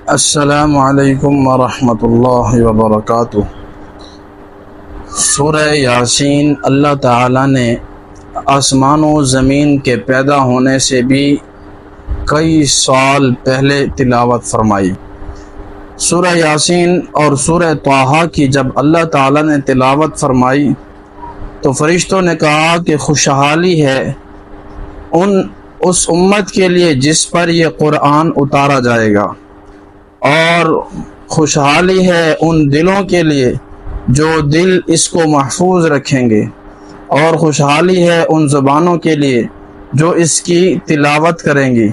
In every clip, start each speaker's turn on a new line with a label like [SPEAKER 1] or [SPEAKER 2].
[SPEAKER 1] السلام علیکم ورحمۃ اللہ وبرکاتہ۔ سورہ یاسین اللہ تعالیٰ نے آسمان و زمین کے پیدا ہونے سے بھی کئی سال پہلے تلاوت فرمائی۔ سورہ یاسین اور سورہ طٰہٰ کی جب اللہ تعالیٰ نے تلاوت فرمائی تو فرشتوں نے کہا کہ خوشحالی ہے اس امت کے لیے جس پر یہ قرآن اتارا جائے گا، اور خوشحالی ہے ان دلوں کے لیے جو دل اس کو محفوظ رکھیں گے، اور خوشحالی ہے ان زبانوں کے لیے جو اس کی تلاوت کریں گی۔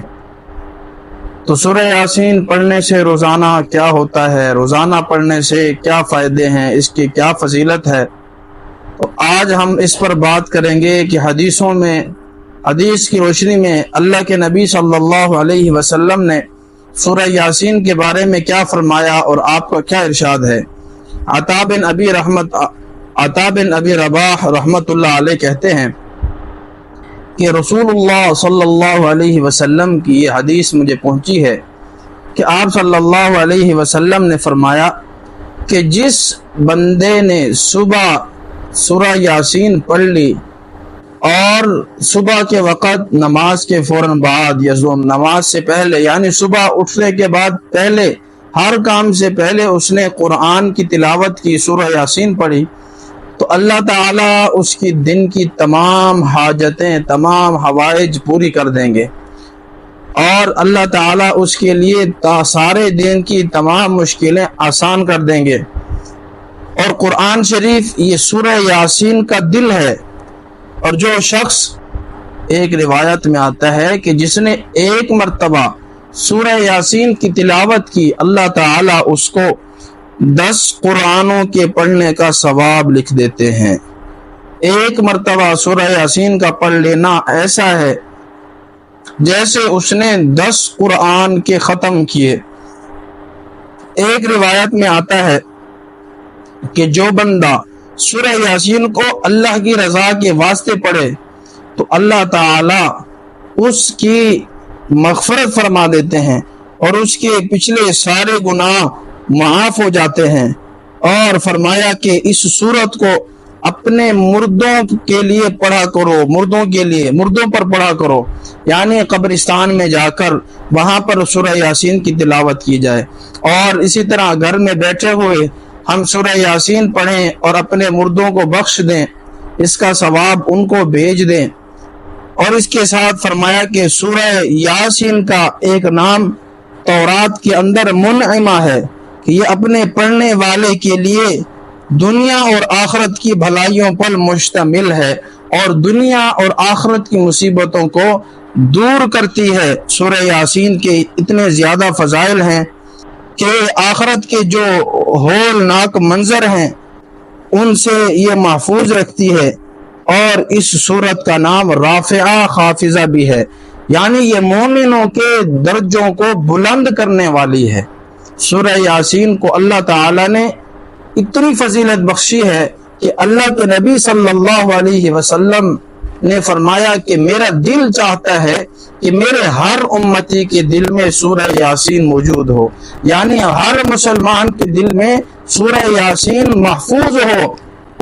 [SPEAKER 1] تو سورہ یاسین پڑھنے سے روزانہ کیا ہوتا ہے، روزانہ پڑھنے سے کیا فائدے ہیں، اس کی کیا فضیلت ہے، تو آج ہم اس پر بات کریں گے کہ حدیث کی روشنی میں اللہ کے نبی صلی اللہ علیہ وسلم نے سورہ یاسین کے بارے میں کیا فرمایا اور آپ کا کیا ارشاد ہے۔ عطا بن ابی رباح رحمۃ اللہ علیہ کہتے ہیں کہ رسول اللہ صلی اللہ علیہ وسلم کی یہ حدیث مجھے پہنچی ہے کہ آپ صلی اللہ علیہ وسلم نے فرمایا کہ جس بندے نے صبح سورہ یاسین پڑھ لی اور صبح کے وقت نماز کے فوراً بعد یا نماز سے پہلے، یعنی صبح اٹھنے کے بعد پہلے ہر کام سے پہلے اس نے قرآن کی تلاوت کی، سورہ یاسین پڑھی، تو اللہ تعالیٰ اس کی دن کی تمام حاجتیں، تمام حوائج پوری کر دیں گے، اور اللہ تعالیٰ اس کے لیے سارے دن کی تمام مشکلیں آسان کر دیں گے۔ اور قرآن شریف یہ سورہ یاسین کا دل ہے، اور جو شخص، ایک روایت میں آتا ہے کہ جس نے ایک مرتبہ سورہ یاسین کی تلاوت کی، اللہ تعالیٰ اس کو 10 قرآنوں کے پڑھنے کا ثواب لکھ دیتے ہیں۔ ایک مرتبہ سورہ یاسین کا پڑھ لینا ایسا ہے جیسے اس نے 10 قرآن کے ختم کیے۔ ایک روایت میں آتا ہے کہ جو بندہ سورہ یاسین کو اللہ کی رضا کے واسطے پڑھے تو اللہ تعالیٰ اس کی مغفرت فرما دیتے ہیں اور اس کے پچھلے سارے گناہ معاف ہو جاتے ہیں۔ اور فرمایا کہ اس سورت کو اپنے مردوں کے لیے پڑھا کرو، مردوں پر پڑھا کرو، یعنی قبرستان میں جا کر وہاں پر سورہ یاسین کی تلاوت کی جائے، اور اسی طرح گھر میں بیٹھے ہوئے ہم سورہ یاسین پڑھیں اور اپنے مردوں کو بخش دیں، اس کا ثواب ان کو بھیج دیں۔ اور اس کے ساتھ فرمایا کہ سورہ یاسین کا ایک نام تورات کے اندر منعمہ ہے کہ یہ اپنے پڑھنے والے کے لیے دنیا اور آخرت کی بھلائیوں پر مشتمل ہے، اور دنیا اور آخرت کی مصیبتوں کو دور کرتی ہے۔ سورہ یاسین کے اتنے زیادہ فضائل ہیں کہ آخرت کے جو ہولناک منظر ہیں ان سے یہ محفوظ رکھتی ہے، اور اس سورت کا نام رافعہ خافضہ بھی ہے، یعنی یہ مومنوں کے درجوں کو بلند کرنے والی ہے۔ سورہ یاسین کو اللہ تعالیٰ نے اتنی فضیلت بخشی ہے کہ اللہ کے نبی صلی اللہ علیہ وسلم نے فرمایا کہ میرا دل چاہتا ہے کہ میرے ہر امتی کے دل میں سورہ یاسین موجود ہو، یعنی ہر مسلمان کے دل میں سورہ یاسین محفوظ ہو،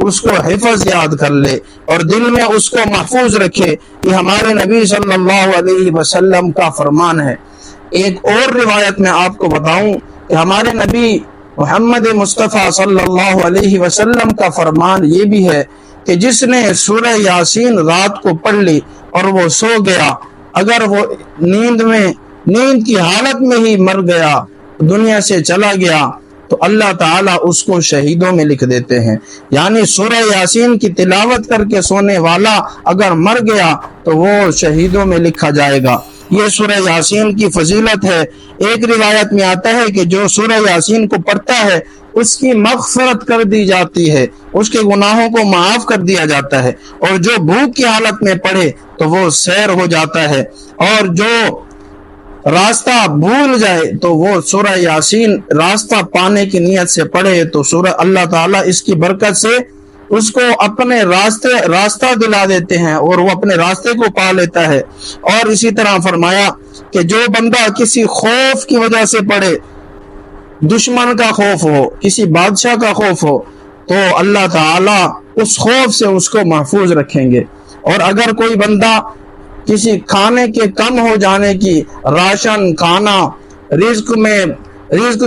[SPEAKER 1] اس کو حفظ یاد کر لے اور دل میں اس کو محفوظ رکھے۔ یہ ہمارے نبی صلی اللہ علیہ وسلم کا فرمان ہے۔ ایک اور روایت میں آپ کو بتاؤں کہ ہمارے نبی محمد مصطفیٰ صلی اللہ علیہ وسلم کا فرمان یہ بھی ہے کہ جس نے سورہ یاسین رات کو پڑھ لی اور وہ سو گیا، اگر وہ نیند کی حالت میں ہی مر گیا، دنیا سے چلا گیا، تو اللہ تعالیٰ اس کو شہیدوں میں لکھ دیتے ہیں۔ یعنی سورہ یاسین کی تلاوت کر کے سونے والا اگر مر گیا تو وہ شہیدوں میں لکھا جائے گا۔ یہ سورہ یاسین کی فضیلت ہے۔ ایک روایت میں آتا ہے کہ جو سورہ یاسین کو پڑھتا ہے اس کی مغفرت کر دی جاتی ہے، اس کے گناہوں کو معاف کر دیا جاتا ہے، اور جو بھوک کی حالت میں پڑھے تو وہ سیر ہو جاتا ہے، اور جو راستہ بھول جائے تو وہ سورہ یاسین راستہ پانے کی نیت سے پڑھے تو سورہ اللہ تعالیٰ اس کی برکت سے اس کو اپنے راستہ دلا دیتے ہیں اور وہ اپنے راستے کو پا لیتا ہے۔ اور اسی طرح فرمایا کہ جو بندہ کسی خوف کی وجہ سے پڑھے دشمن کا خوف ہو، کسی بادشاہ کا خوف ہو، تو اللہ تعالی اس خوف سے اس کو محفوظ رکھیں گے۔ اور اگر کوئی بندہ کسی کھانے کے کم ہو جانے کی، راشن کھانا رزق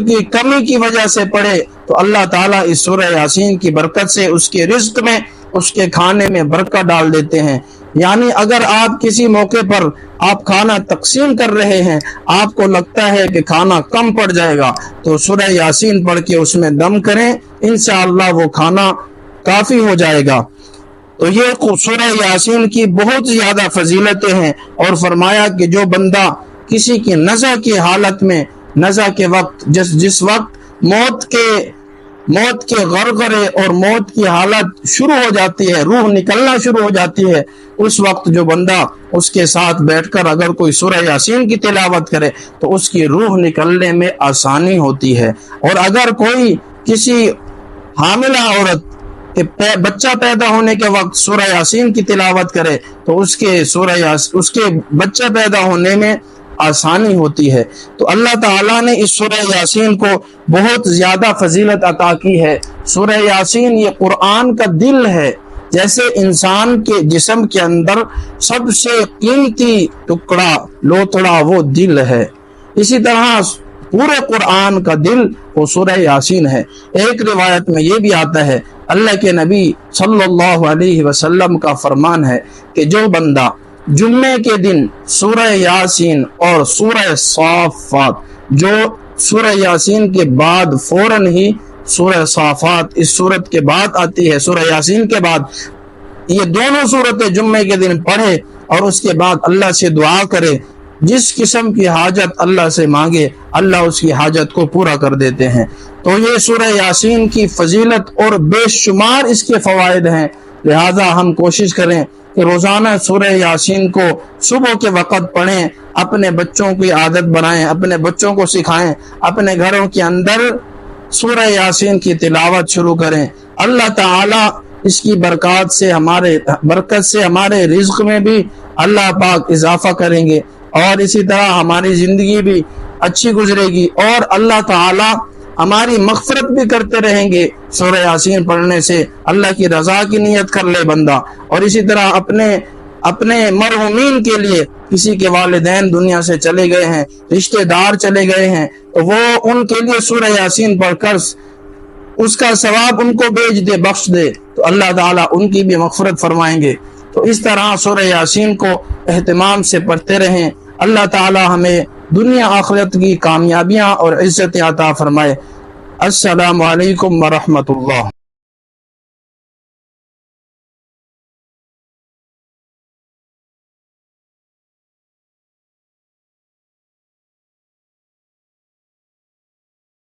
[SPEAKER 1] کی کمی کی وجہ سے پڑے، تو اللہ تعالیٰ اس سورہ یاسین کی برکت سے اس کے رزق میں، اس کے کھانے میں برکت ڈال دیتے ہیں۔ یعنی اگر آپ کسی موقع پر آپ کھانا تقسیم کر رہے ہیں، آپ کو لگتا ہے کہ کھانا کم پڑ جائے گا، تو سورہ یاسین پڑھ کے اس میں دم کریں، انشاءاللہ وہ کھانا کافی ہو جائے گا۔ تو یہ سورہ یاسین کی بہت زیادہ فضیلتیں ہیں، اور فرمایا کہ جو بندہ کسی کی نزع کی حالت میں، نزع کے وقت، جس وقت موت کے غرغرے اور موت کی حالت شروع ہو جاتی ہے، روح نکلنا شروع ہو جاتی ہے، اس وقت جو بندہ اس کے ساتھ بیٹھ کر اگر کوئی سورہ یاسین کی تلاوت کرے تو اس کی روح نکلنے میں آسانی ہوتی ہے۔ اور اگر کوئی کسی حاملہ عورت کہ بچہ پیدا ہونے کے وقت سورہ یاسین کی تلاوت کرے تو اس کے بچہ پیدا ہونے میں آسانی ہوتی ہے۔ تو اللہ تعالیٰ نے اس سورہ یاسین کو بہت زیادہ فضیلت عطا کی ہے۔ سورہ یاسین یہ قرآن کا دل ہے، جیسے انسان کے جسم کے اندر سب سے قیمتی ٹکڑا لوتڑا وہ دل ہے، اسی طرح پورے قرآن کا دل وہ سورہ یاسین ہے۔ ایک روایت میں یہ بھی آتا ہے، اللہ کے نبی صلی اللہ علیہ وسلم کا فرمان ہے کہ جو بندہ جمعے کے دن سورہ یاسین اور سورہ صافات، جو سورہ یاسین کے بعد فوراً ہی سورہ صافات اس سورت کے بعد آتی ہے، سورہ یاسین کے بعد، یہ دونوں سورتیں جمعے کے دن پڑھے اور اس کے بعد اللہ سے دعا کرے، جس قسم کی حاجت اللہ سے مانگے اللہ اس کی حاجت کو پورا کر دیتے ہیں۔ تو یہ سورہ یاسین کی فضیلت اور بے شمار اس کے فوائد ہیں، لہذا ہم کوشش کریں کہ روزانہ سورہ یاسین کو صبح کے وقت پڑھیں، اپنے بچوں کی عادت بنائیں، اپنے بچوں کو سکھائیں، اپنے گھروں کے اندر سورہ یاسین کی تلاوت شروع کریں۔ اللہ تعالی اس کی برکت سے ہمارے رزق میں بھی اللہ پاک اضافہ کریں گے، اور اسی طرح ہماری زندگی بھی اچھی گزرے گی، اور اللہ تعالی ہماری مغفرت بھی کرتے رہیں گے۔ سورہ یاسین پڑھنے سے اللہ کی رضا کی نیت کر لے بندہ، اور اسی طرح اپنے مرحومین کے لیے، کسی کے والدین دنیا سے چلے گئے ہیں، رشتہ دار چلے گئے ہیں، تو وہ ان کے لیے سورہ یاسین پڑھ کر اس کا ثواب ان کو بھیج دے، بخش دے، تو اللہ تعالیٰ ان کی بھی مغفرت فرمائیں گے۔ تو اس طرح سورہ یاسین کو اہتمام سے پڑھتے رہیں۔ اللہ تعالیٰ ہمیں دنیا آخرت کی کامیابیاں اور عزت عطا فرمائے۔ السلام علیکم ورحمۃ اللہ۔